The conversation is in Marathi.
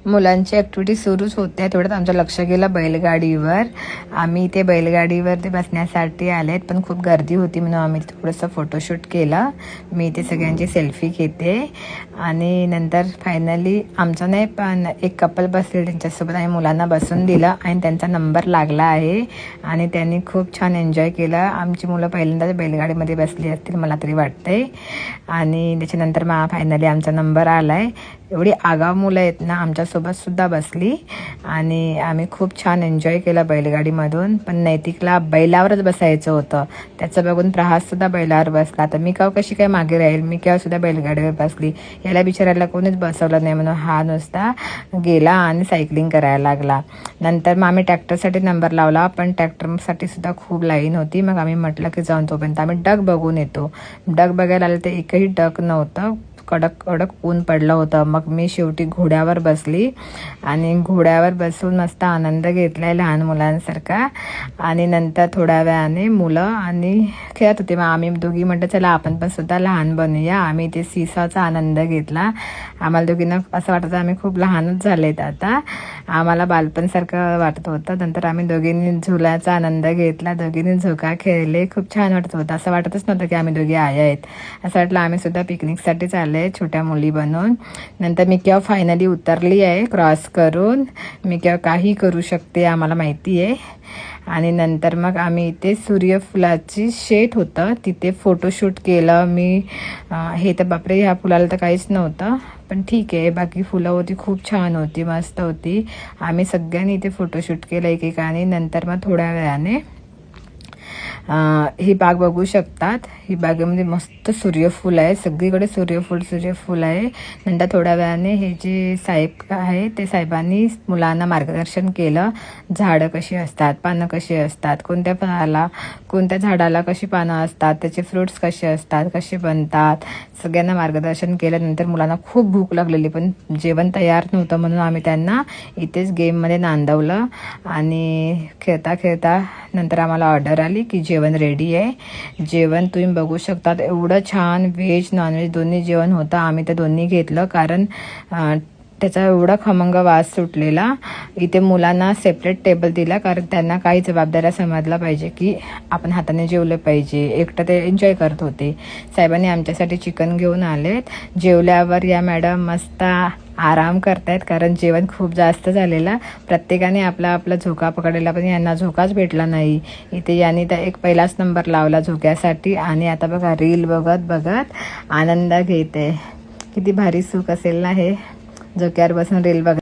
मुलांची ॲक्टिव्हिटी सुरूच होत्या, तेवढ्यात आमचं लक्ष गेलं बैलगाडीवर. आम्ही ते बैलगाडीवर ते बसण्यासाठी आलेत, पण खूप गर्दी होती म्हणून आम्ही थोडंसं फोटोशूट केलं. मी ते सगळ्यांची सेल्फी घेते आणि नंतर फायनली आमचं नाही, पण एक कपल बसले, त्यांच्यासोबत आम्ही मुलांना बसून दिलं आणि त्यांचा नंबर लागला आहे आणि त्यांनी खूप छान एन्जॉय केलं. आमची मुलं पहिल्यांदाच बैलगाडीमध्ये बसली असतील मला तरी वाटतंय. आणि त्याच्यानंतर मग फायनली आमचा नंबर आला आहे. एवढी आगाव मुलं आहेत ना, आमच्यासोबतसुद्धा बसली आणि आम्ही खूप छान एन्जॉय केला बैलगाडीमधून. पण नैतिकला बैलावरच बसायचं होतं, त्याचं बघून प्रहाससुद्धा बैलावर बसला. तर मी कशी काय मागे राहील, मी सुद्धा बैलगाडीवर बसली. याला बिचारायला कोणीच बसवलं नाही म्हणून हा नुसता गेला आणि सायकलिंग करायला लागला. नंतर मग आम्ही ट्रॅक्टरसाठी नंबर लावला, पण ट्रॅक्टरसाठी सुद्धा खूप लाईन होती. मग आम्ही म्हटलं की जाऊन तोपर्यंत आम्ही डक बघून येतो. डक बघायला आलं तर एकही डक नव्हतं, कडक ऊन पडलं होतं. मग मी शेवटी घोड्यावर बसली आणि घोड्यावर बसून मस्त आनंद घेतलाय लहान मुलांसारखा. आणि नंतर थोड्या वेळाने मुलं आणि खेळत होते, मग आम्ही दोघी म्हटलं चला आपण पण सुद्धा लहान बनूया. आम्ही ते सीसॉचा आनंद घेतला. आम्हाला दोघींना असं वाटतं आम्ही खूप लहानच झालेत आता, आम्हाला बालपणसारखं वाटत होतं. नंतर आम्ही दोघींनी झुल्याचा आनंद घेतला, दोघींनी झोका खेळले, खूप छान वाटत होतं. असं वाटतच नव्हतं की आम्ही दोघी आया आहेत, असं वाटलं आम्ही सुद्धा पिकनिकसाठी चालले छोट्या मुली बनून. नंतर मी फायनली उतरली आहे क्रॉस करून. मी काही करू शकते आम्हाला माहिती आहे. आणि नंतर मग आम्ही इथे सूर्यफुलाची शेत होतं तिथे फोटोशूट केलं मी. हे तर बापरे, ह्या फुलाला तर काहीच नव्हतं, पण ठीक आहे, बाकी फुलं होती, खूप छान होती, मस्त होती. आम्ही सगळ्यांनी इथे फोटोशूट केलं एकेकाने. नंतर मग थोड्या वेळाने ही बाग बघू शकतात. ही बागेमध्ये मस्त सूर्यफूल आहे, सगळीकडे सूर्यफूल आहे. नंतर थोड्या वेळाने हे जे साहेब आहे ते साहेबांनी मुलांना मार्गदर्शन केलं. झाडं कशी असतात, पानं कशी असतात, कोणत्या झाडाला कशी पानं असतात, त्याचे फ्रुट्स कसे असतात, कसे बनतात, सगळ्यांना मार्गदर्शन केलं. नंतर मुलांना खूप भूक लागलेली, पण जेवण तयार नव्हतं म्हणून आम्ही त्यांना इथेच गेममध्ये नांदवलं. आणि खेळता नंतर आम्हाला ऑर्डर आली की जेवण रेडी आहे. जेवण तुम्ही बघू शकतात, एवढं छान व्हेज नॉनव्हेज दोन्ही जेवण होतं. आम्ही ते दोन्ही घेतलं कारण त्याचा एवढा खमंग वास सुटलेला. इथे मुलांना सेपरेट टेबल दिला कारण त्यांना काही जबाबदाऱ्या समजला पाहिजे की आपण हाताने जेवलं पाहिजे. एकटं ते एन्जॉय करत होते. साहेबांनी आमच्यासाठी चिकन घेऊन आलेत. जेवल्यावर या मॅडम मस्त आराम करतायत कारण जेवण खूप जास्त झालेलं. प्रत्येकाने आपला झोका पकडलेला, पण यांना झोकाच भेटला नाही. इथे यांनी तर एक पहिलाच नंबर लावला झोक्यासाठी आणि आता बघा रील बघत आनंद घेते. किती भारी सुख असेल ना हे, झोक्यावर बसून रील बघत.